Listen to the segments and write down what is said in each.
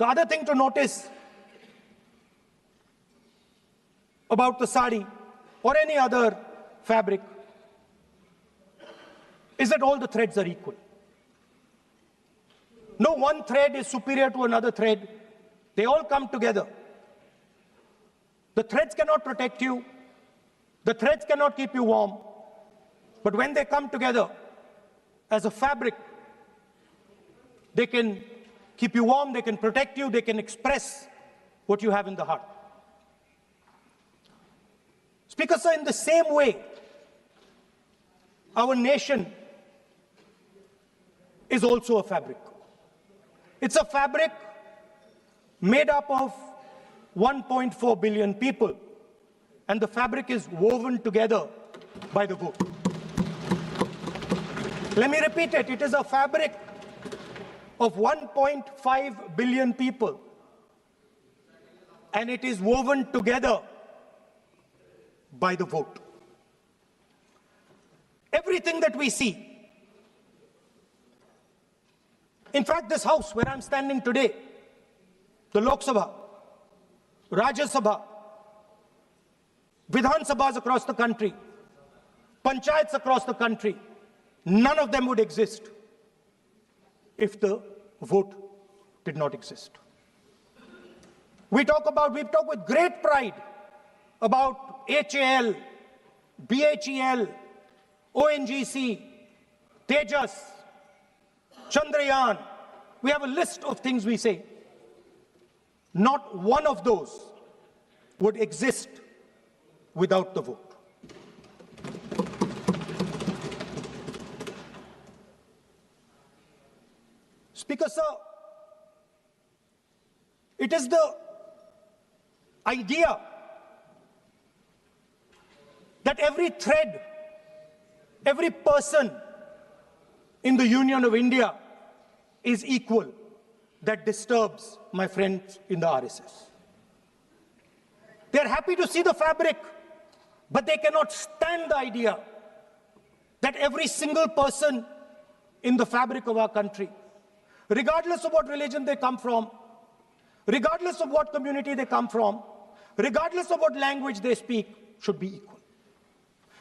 The other thing to notice about the sari or any other fabric is that all the threads are equal. No one thread is superior to another thread. They all come together. The threads cannot protect you. The threads cannot keep you warm. But when they come together as a fabric, they can keep you warm, they can protect you, they can express what you have in the heart. Speaker, sir, in the same way, our nation is also a fabric. It's a fabric made up of 1.4 billion people, and the fabric is woven together by the vote. Let me repeat it. It is a fabric of 1.5 billion people, and it is woven together by the vote. Everything that we see, in fact, this house where I'm standing today, the Lok Sabha, Rajya Sabha, Vidhan Sabhas across the country, Panchayats across the country, none of them would exist if the vote did not exist. We talk with great pride about HAL, BHEL, ONGC, Tejas, Chandrayaan. We have a list of things we say. Not one of those would exist without the vote. Speaker, sir, it is the idea that every thread, every person in the Union of India is equal that disturbs my friends in the RSS. They are happy to see the fabric, but they cannot stand the idea that every single person in the fabric of our country, regardless of what religion they come from, regardless of what community they come from, regardless of what language they speak, should be equal.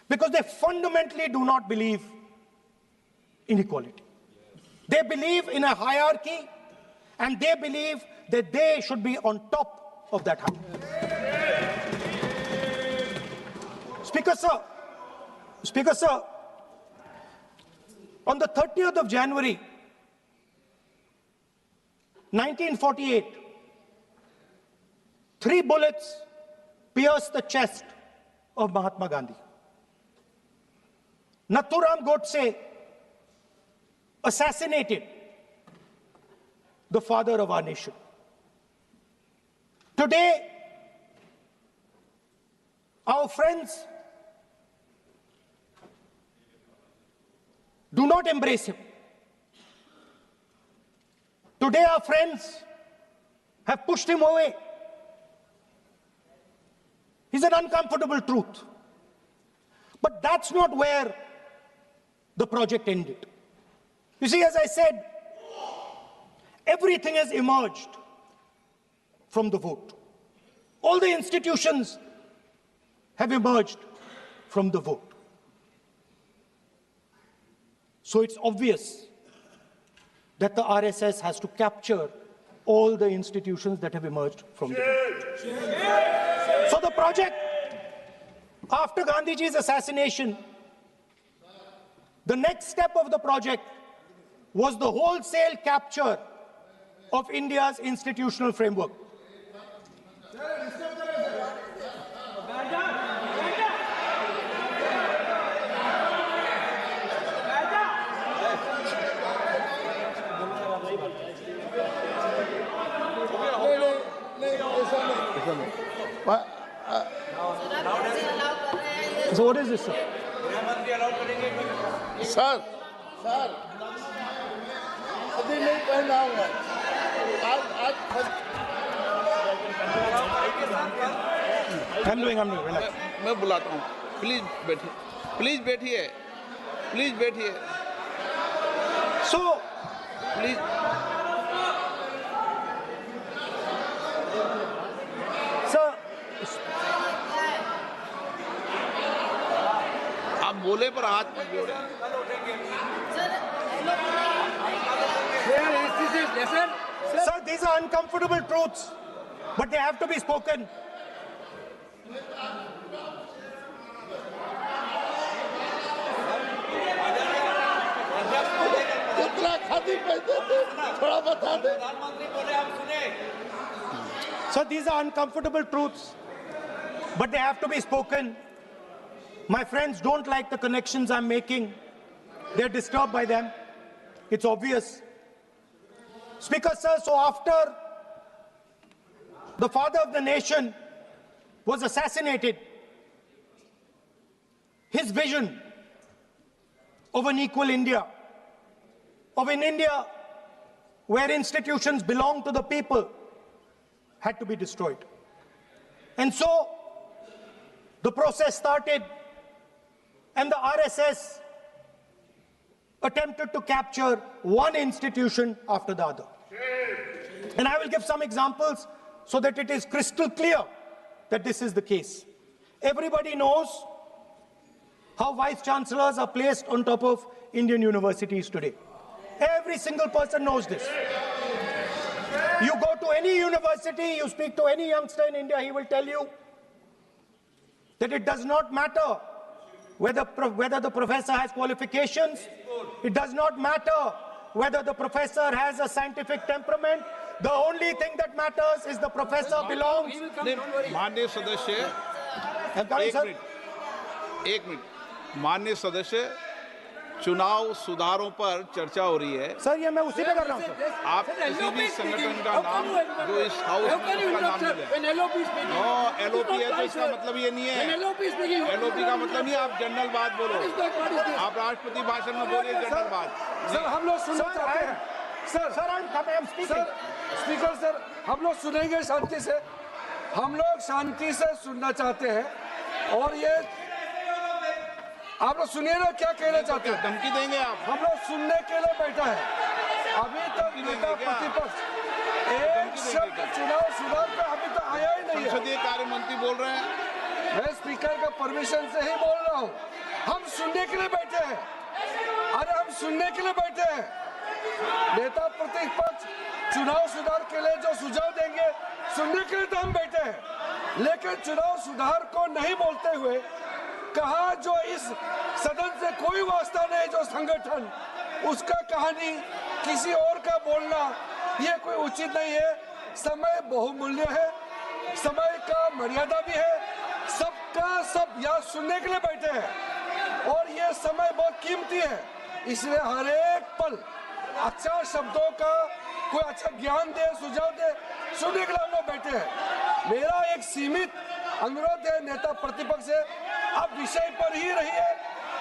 Because they fundamentally do not believe in equality. They believe in a hierarchy, and they believe that they should be on top of that hierarchy. Speaker, sir, on the 30th of January, 1948, 3 bullets pierced the chest of Mahatma Gandhi. Nathuram Godse assassinated the father of our nation. Today, our friends do not embrace him. Today, our friends have pushed him away. He's an uncomfortable truth. But that's not where the project ended. You see, as I said, everything has emerged from the vote. All the institutions have emerged from the vote. So it's obvious that the RSS has to capture all the institutions that have emerged from the vote. So the project, after Gandhiji's assassination, the next step of the project was the wholesale capture of India's institutional framework. So what is this, sir? Sir, अभी नहीं पहना हुआ I'm doing, relax. मैं बुलाता हूँ, please बैठिए So, please बोले पर हाथ मत जोड़े। Sir, these are uncomfortable truths, but they have to be spoken. कितना खादी पहनते थे थोड़ा बता दे। So these are uncomfortable truths, but they have to be spoken. My friends don't like the connections I'm making. They're disturbed by them. It's obvious. Speaker, sir, so after the father of the nation was assassinated, his vision of an equal India, of an India where institutions belong to the people, had to be destroyed. And so the process started, and the RSS attempted to capture one institution after the other. And I will give some examples so that it is crystal clear that this is the case. Everybody knows how vice chancellors are placed on top of Indian universities today. Every single person knows this. You go to any university, you speak to any youngster in India, he will tell you that it does not matter whether the professor has qualifications. It does not matter whether the professor has a scientific temperament. The only thing that matters is the professor belongs. माननीय सदस्य, एक minute, माननीय सदस्य, चुनाव सुधारों पर चर्चा हो रही है। सर, ये मैं उसी पे कर रहा हूँ। आप किसी भी संगठन का नाम जो इस हाउस में उसका नाम ले लें। एलओपी है तो इसका मतलब ये नहीं है। एलओपी का मतलब नहीं, आप जनरल बात बोलो। आप राष्ट्रपति भाषण में बोलिए जनरल बात। सर, हम लोग सुनना चाहते हैं। सर, स्पीकर सर, हम लोग सुनेंगे शांति से। हम लोग शांति से सुनना चाहते हैं। और ये आप लोग सुनिए ना, क्या कहना चाहते हैं? धमकी देंगे आप? हम लोग सुनने के लिए बैठा है। अभी तक नेता प्रतिपक्ष एक शब्द चुनाव सुधार पे अभी तक आया ही नहीं है। संसदीय कार्य मंत्री बोल रहे हैं। मैं स्पीकर का परमिशन से ही बोल रहा हूँ। हम सुनने के लिए बैठे हैं। अरे हम सुनने के लिए बैठे हैं। नेता प्रतिपक्ष चुनाव सुधार के लिए जो सुझाव देंगे, सुनने के लिए तो हम बैठे हैं। लेकिन चुनाव सुधार को नहीं बोलते हुए कहा जो इस सदन से कोई वास्ता नहीं, जो संगठन, उसका कहानी किसी और का बोलना ये कोई उचित नहीं है। समय बहुमूल्य है, समय का मर्यादा भी है। सबका सब यहाँ सुनने के लिए बैठे हैं और ये समय बहुत कीमती है। इसलिए हर एक पल अच्छा शब्दों का कोई अच्छा ज्ञान दे, सुझाव दे, सुनने के लिए हम लोग बैठे हैं। मेरा एक सीमित अनुरोध है नेता प्रतिपक्ष से, आप विषय पर ही रहिए।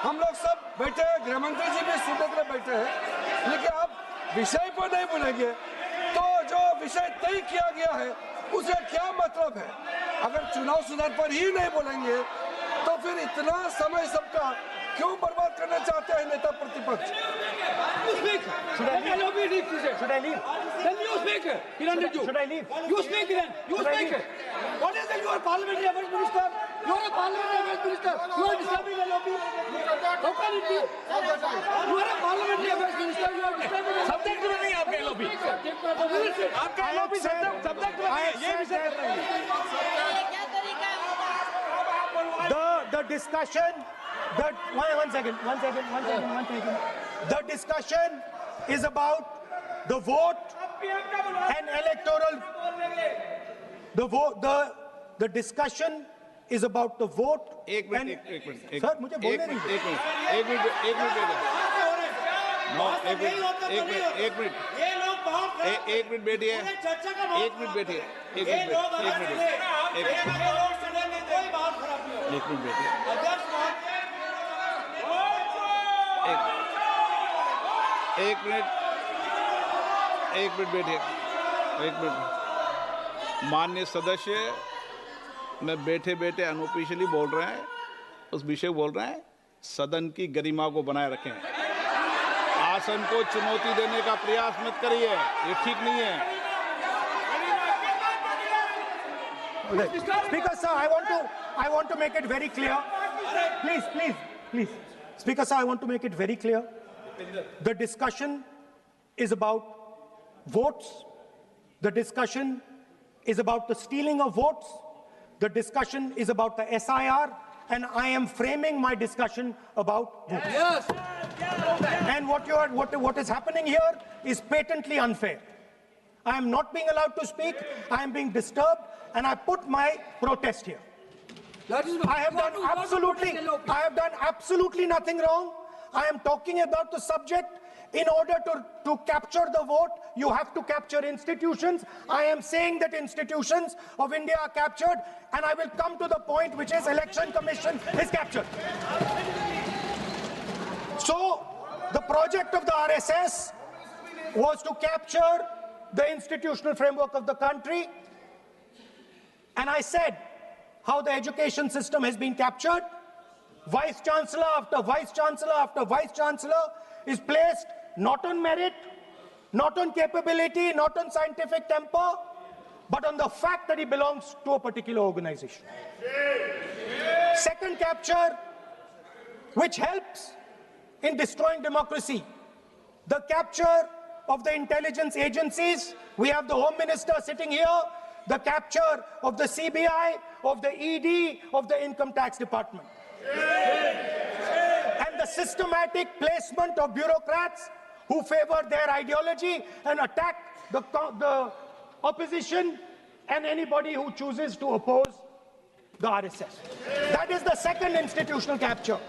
हम लोग सब बैठे हैं, गृह मंत्री जी भी सुनने के लिए बैठे हैं, लेकिन आप विषय पर नहीं बोलेंगे तो जो विषय तय किया गया है उसका क्या मतलब है? अगर चुनाव सुधार पर ही नहीं बोलेंगे तो फिर इतना समय सबका क्यों बर्बाद करना चाहते हैं नेता प्रतिपक्ष? Should I leave? Then you speak. Should I leave? You speak then. You speak. What is it? You are parliamentary affairs minister. You are a parliamentary affairs minister. You are disturbing the lobby. How can it be? You are a parliamentary affairs minister. You are disturbing the lobby. Subject में नहीं आपका LOB. आपका LOB subject में नहीं. ये विषय कर रहे हैं. The discussion, one second. The discussion is about the vote and electoral. The discussion is about the vote. एक मिनट सर, मुझे बोलने नहीं दीजिए। एक मिनट एक मिनट बैठिए। माननीय सदस्य, मैं बैठे बैठे अनऑफिशियली बोल रहे हैं, उस विषय बोल रहे हैं। सदन की गरिमा को बनाए रखें। आसन को चुनौती देने का प्रयास मत करिए, ये ठीक नहीं है। Speaker sir, I want to make it very clear. Please. Speaker sir, I want to make it very clear. The discussion is about votes. The discussion is about the stealing of votes. The discussion is about the SIR. And I am framing my discussion about votes. Yes. And what is happening here is patently unfair. I am not being allowed to speak. I am being disturbed, and I put my protest here. That is I have done absolutely nothing wrong. I am talking about the subject. In order to capture the vote, you have to capture institutions. I am saying that institutions of India are captured, and I will come to the point, which is Election Commission is captured. So, the project of the RSS was to capture the institutional framework of the country, and I said how the education system has been captured. Vice Chancellor after Vice Chancellor after Vice Chancellor is placed not on merit, not on capability, not on scientific temper, but on the fact that he belongs to a particular organization. Second capture, which helps in destroying democracy, the capture of the intelligence agencies. We have the Home Minister sitting here, the capture of the CBI, of the ED, of the Income Tax Department. And the systematic placement of bureaucrats who favor their ideology and attack the opposition and anybody who chooses to oppose the RSS. That is the second institutional capture.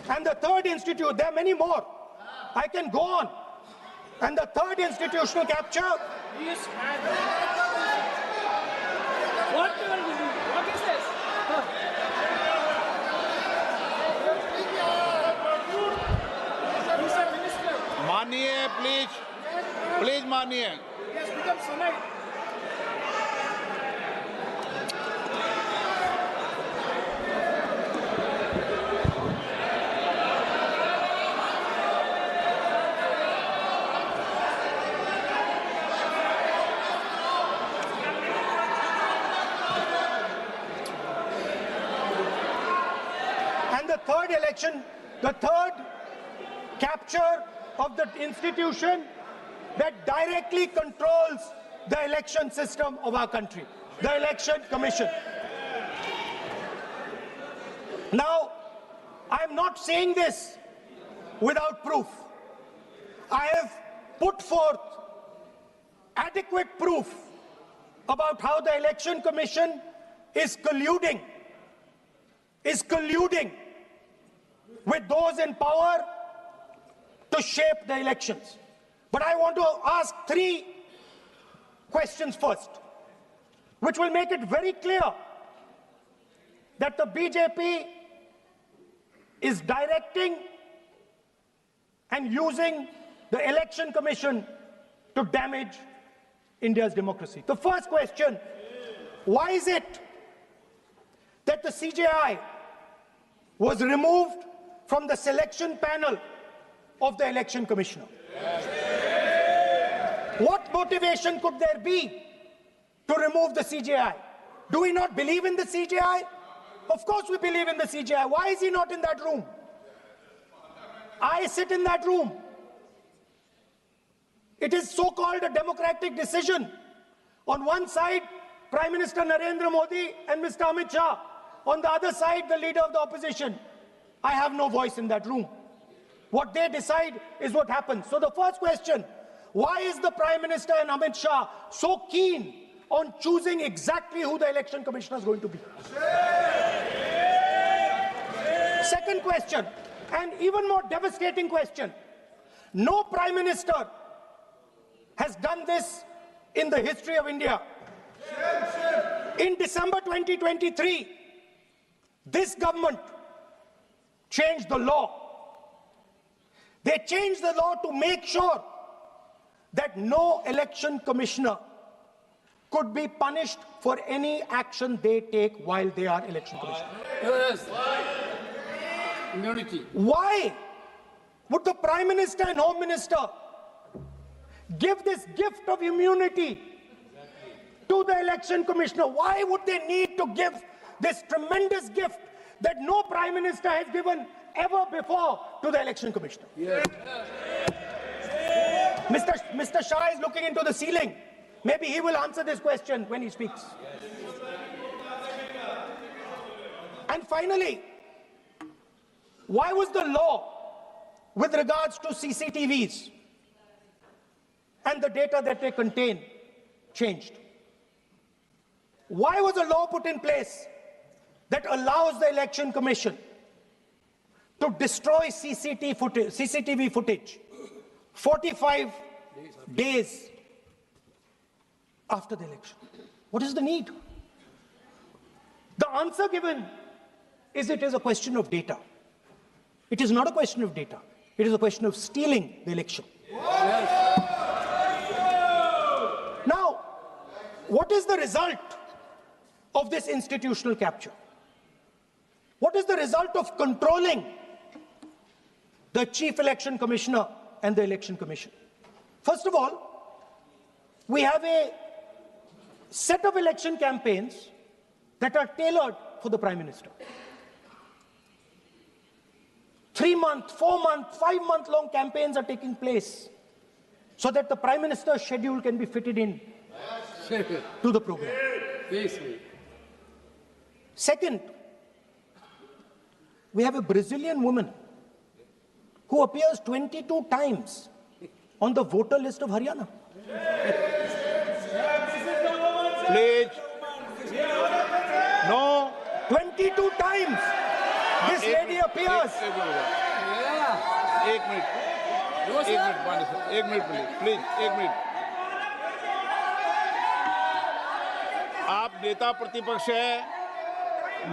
And the third there are many more. I can go on. And the third institutional capture. What is this? Mr. Minister. मानिए please मानिए. Yes, become Senate. And the third capture of the institution that directly controls the election system of our country, the Election Commission. Now, I'm not saying this without proof. I have put forth adequate proof about how the Election Commission is colluding with those in power to shape the elections. But I want to ask three questions first, which will make it very clear that the BJP is directing and using the Election Commission to damage India's democracy. The first question, why is it that the CJI was removed from the selection panel of the Election Commissioner? What motivation could there be to remove the CJI? Do we not believe in the CJI? Of course we believe in the CJI. Why is he not in that room? I sit in that room. It is so-called a democratic decision. On one side, Prime Minister Narendra Modi and Mr. Amit Shah. On the other side, the leader of the opposition. I have no voice in that room. What they decide is what happens. So the first question, why is the Prime Minister and Amit Shah so keen on choosing exactly who the Election Commissioner is going to be? Second question, and even more devastating question, no Prime Minister has done this in the history of India. In December 2023, this government changed the law. They changed the law to make sure that no election commissioner could be punished for any action they take while they are election commissioner. Yes. Immunity. Why would the Prime Minister and Home Minister give this gift of immunity to the election commissioner? Why would they need to give this tremendous gift that no Prime Minister has given ever before to to the Election Commissioner. Mr. Shah is looking into the ceiling. Maybe he will answer this question when he speaks. And finally, why was the law with regards to CCTVs and the data that they contain changed? Why was a law put in place that allows the Election Commission to destroy CCTV footage 45 days after the election? What is the need? The answer given is it is a question of data. It is not a question of data. It is a question of stealing the election. Now, what is the result of this institutional capture? What is the result of controlling the Chief Election Commissioner and the Election Commission? First of all, we have a set of election campaigns that are tailored for the Prime Minister. 3-month, 4-month, 5-month long campaigns are taking place so that the Prime Minister's schedule can be fitted in to the program. Second, we have a Brazilian woman who appears 22 times on the voter list of Haryana. Please. No. 22 times this lady appears. एक minute please एक minute. आप नेता प्रतिपक्ष है,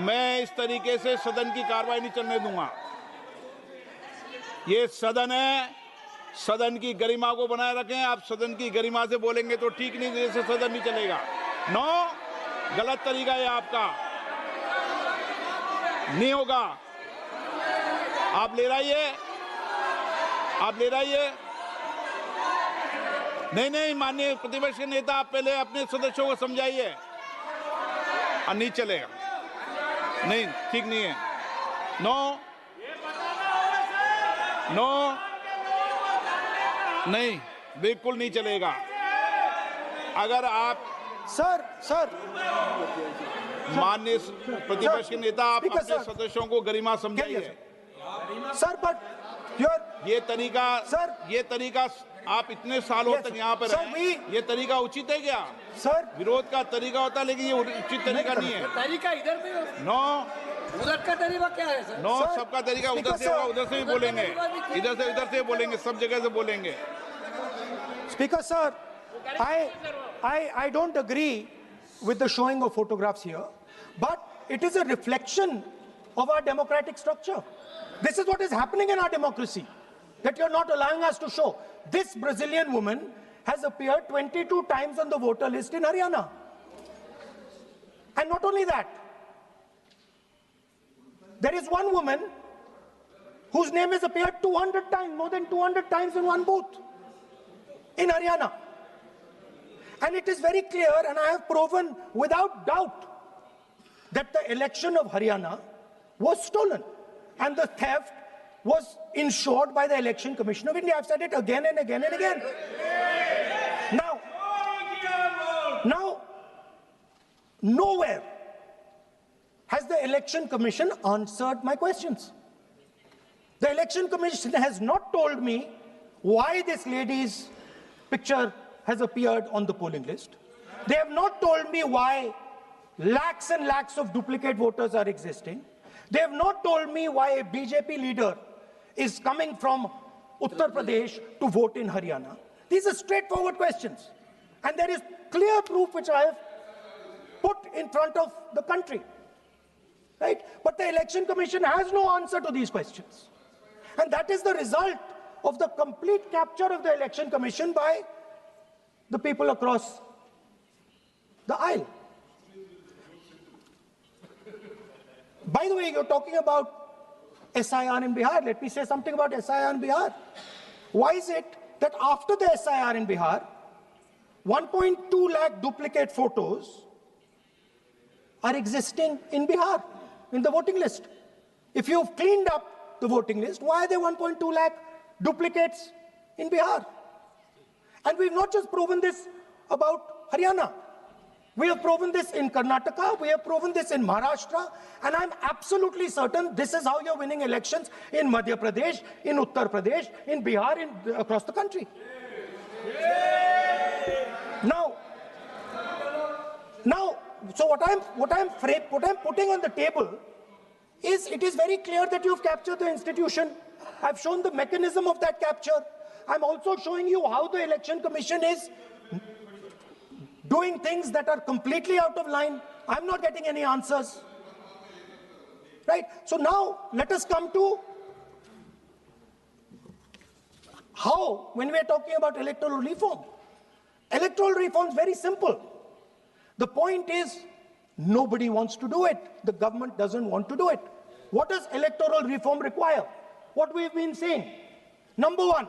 मैं इस तरीके से सदन की कार्रवाई नहीं चलने दूंगा. ये सदन है, सदन की गरिमा को बनाए रखें. आप सदन की गरिमा से बोलेंगे तो ठीक, नहीं जैसे सदन नहीं चलेगा. नो, गलत तरीका है आपका, नहीं होगा. आप ले रहिए, आप ले रहिए. नहीं, माननीय प्रतिपक्ष के नेता, आप पहले अपने सदस्यों को समझाइए. नहीं चलेगा, नहीं, ठीक नहीं है. नो, नहीं, बिल्कुल नहीं चलेगा. अगर आप सर माननीय प्रतिपक्ष के नेता, आप अपने सदस्यों को गरिमा समझाइए. सर, बट ये तरीका आप इतने सालों तक यहाँ पर हैं, ये तरीका उचित है क्या? सर, विरोध का तरीका होता है, लेकिन ये उचित तरीका नहीं है. तरीका इधर भी हो. नो, उधर का तरीका क्या है सर? नो, सबका तरीका उधर से होगा, उधर से भी बोलेंगे, इधर से बोलेंगे, सब जगह से बोलेंगे. Speaker sir, I don't agree with the showing of photographs here, but it is a reflection of our democratic structure. This is what is happening in our democracy, that you're not allowing us to show. This Brazilian woman has appeared 22 times on the voter list in Haryana. And not only that, there is one woman whose name has appeared 200 times, more than 200 times in one booth in Haryana. And it is very clear, and I have proven without doubt, that the election of Haryana was stolen. And the theft was ensured by the Election Commission of India. I've said it again and again and again. Now, nowhere has the Election Commission answered my questions. The Election Commission has not told me why this lady's picture has appeared on the polling list. They have not told me why lakhs and lakhs of duplicate voters are existing. They have not told me why a BJP leader is coming from Uttar Pradesh to vote in Haryana. These are straightforward questions. And there is clear proof which I have put in front of the country. Right? But the Election Commission has no answer to these questions. And that is the result of the complete capture of the Election Commission by the people across the aisle. By the way, you're talking about SIR in Bihar. Let me say something about SIR in Bihar. Why is it that after the SIR in Bihar, 1.2 lakh duplicate photos are existing in Bihar, in the voting list? If you've cleaned up the voting list, why are there 1.2 lakh duplicates in Bihar? And we've not just proven this about Haryana. We have proven this in Karnataka, we have proven this in Maharashtra, and I'm absolutely certain this is how you're winning elections in Madhya Pradesh, in Uttar Pradesh, in Bihar, across the country. Now, so what I'm putting on the table is, it is very clear that you've captured the institution. I've shown the mechanism of that capture. I'm also showing you how the Election Commission is doing things that are completely out of line. I'm not getting any answers. Right? So now let us come to how, when we're talking about electoral reform. Electoral reform is very simple. The point is, nobody wants to do it. The government doesn't want to do it. What does electoral reform require? What we've been saying. Number one,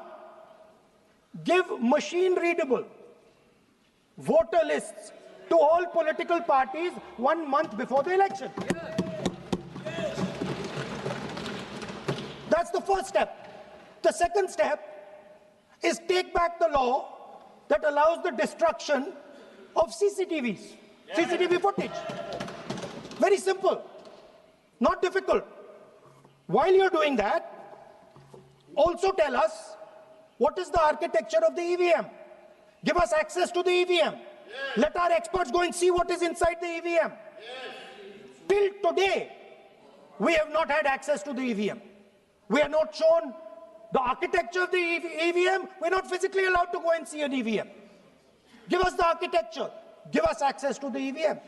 give machine-readable voter lists to all political parties 1 month before the election. That's the first step. The second step is take back the law that allows the destruction of CCTV footage. Very simple, not difficult. While you're doing that, also tell us what is the architecture of the EVM. Give us access to the EVM. Let our experts go and see what is inside the EVM. Till today, we have not had access to the EVM. We are not shown the architecture of the EVM. We're not physically allowed to go and see an EVM. Give us the architecture. Give us access to the EVM.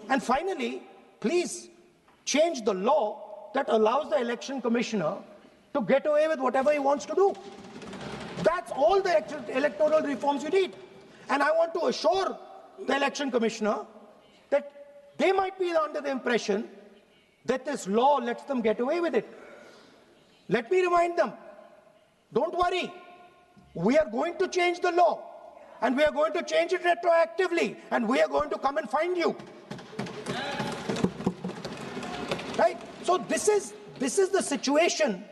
And finally, please change the law that allows the election commissioner to get away with whatever he wants to do. That's all the electoral reforms you need. And I want to assure the election commissioner that they might be under the impression that this law lets them get away with it. Let me remind them, don't worry, we are going to change the law, and we are going to change it retroactively, and we are going to come and find you. Right? So this is the situation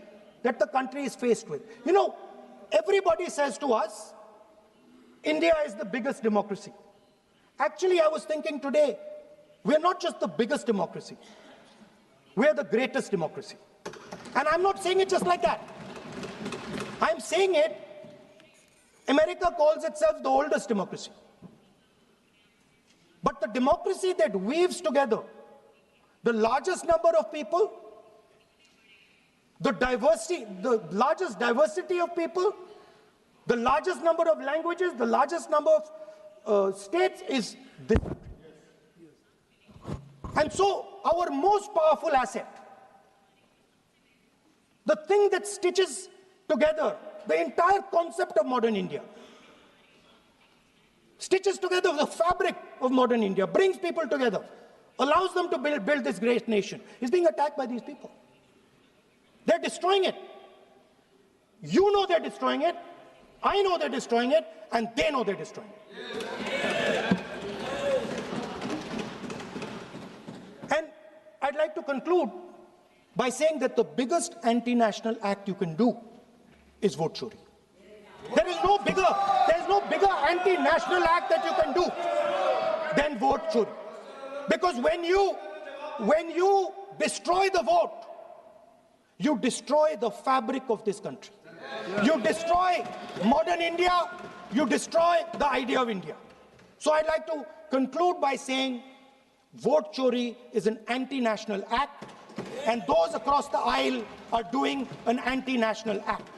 that the country is faced with. You know, everybody says to us, India is the biggest democracy. Actually, I was thinking today, we're not just the biggest democracy, we're the greatest democracy. And I'm not saying it just like that. I'm saying it, America calls itself the oldest democracy. But the democracy that weaves together the largest number of people, the largest diversity of people, the largest number of languages, the largest number of states is this. And so our most powerful asset, the thing that stitches together the entire concept of modern India, stitches together the fabric of modern India, brings people together, allows them to build this great nation, is being attacked by these people. They're destroying it. You know they're destroying it, I know they're destroying it, and they know they're destroying it. And I'd like to conclude by saying that the biggest anti-national act you can do is vote chori. There is no bigger anti-national act that you can do than vote chori. Because when you destroy the vote, you destroy the fabric of this country. You destroy modern India, you destroy the idea of India. So I'd like to conclude by saying vote chori is an anti-national act, and those across the aisle are doing an anti-national act.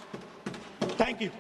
Thank you.